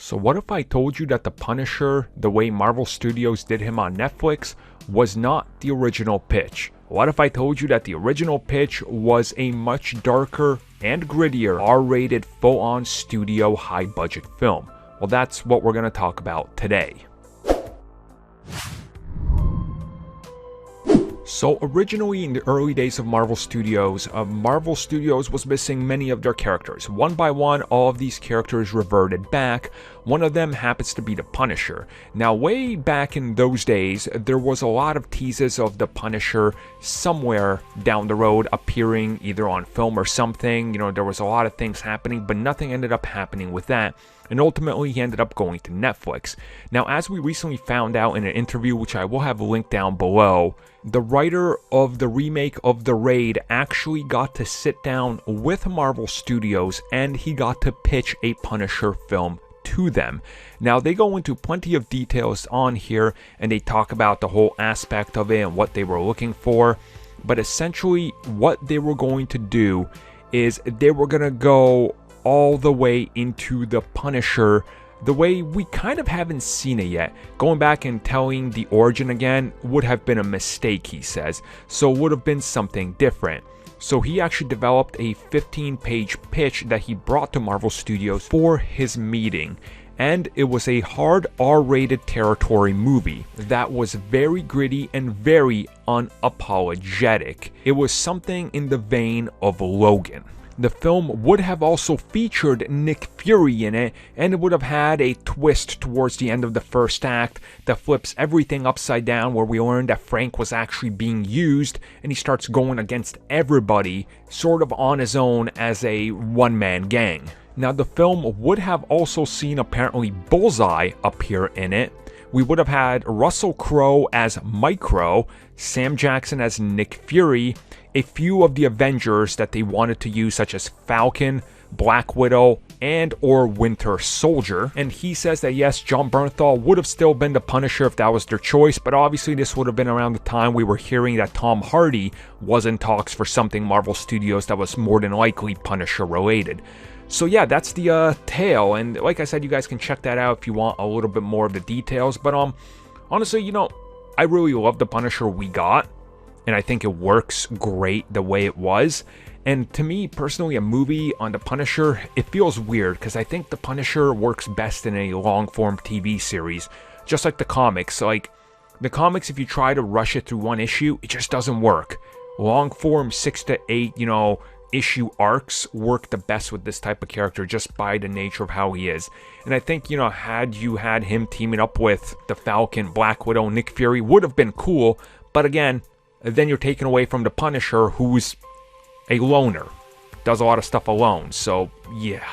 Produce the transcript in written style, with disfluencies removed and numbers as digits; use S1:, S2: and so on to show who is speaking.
S1: So what if I told you that the Punisher, the way Marvel Studios did him on Netflix, was not the original pitch? What if I told you that the original pitch was a much darker and grittier R-rated full-on studio high-budget film? Well, that's what we're going to talk about today. So originally in the early days of Marvel Studios was missing many of their characters. One by one, all of these characters reverted back. One of them happens to be the Punisher. Now, way back in those days, there was a lot of teases of the Punisher somewhere down the road appearing either on film or something. You know, there was a lot of things happening, but nothing ended up happening with that. And ultimately, he ended up going to Netflix. Now, as we recently found out in an interview, which I will have linked down below, the writer of the remake of The Raid actually got to sit down with Marvel Studios and he got to pitch a Punisher film to them. Now, they go into plenty of details on here and they talk about the whole aspect of it and what they were looking for. But essentially, what they were going to do is they were going to go all the way into the Punisher the way we kind of haven't seen it yet. Going back and telling the origin again would have been a mistake, he says, so it would have been something different. So he actually developed a 15-page pitch that he brought to Marvel Studios for his meeting. And it was a hard R-rated territory movie that was very gritty and very unapologetic. It was something in the vein of Logan. The film would have also featured Nick Fury in it, and it would have had a twist towards the end of the first act that flips everything upside down, where we learn that Frank was actually being used and he starts going against everybody sort of on his own as a one-man gang. Now, the film would have also seen apparently Bullseye appear in it. We would have had Russell Crowe as Micro, Sam Jackson as Nick Fury, a few of the Avengers that they wanted to use such as Falcon, Black Widow, and or Winter Soldier. And he says that yes, Jon Bernthal would have still been the Punisher if that was their choice, but obviously this would have been around the time we were hearing that Tom Hardy was in talks for something Marvel Studios that was more than likely Punisher related. So yeah, that's the tale, and like I said, you guys can check that out if you want a little bit more of the details, but honestly, you know, I really love the Punisher we got, and I think it works great the way it was. And to me, personally, a movie on the Punisher, it feels weird, because I think the Punisher works best in a long-form TV series, just like the comics. Like, the comics, if you try to rush it through one issue, it just doesn't work. Long-form 6 to 8, issue arcs work the best with this type of character just by the nature of how he is. And I think, had you had him teaming up with the Falcon, Black Widow, Nick Fury would have been cool, but again, then you're taken away from the Punisher, who's a loner, does a lot of stuff alone, so yeah.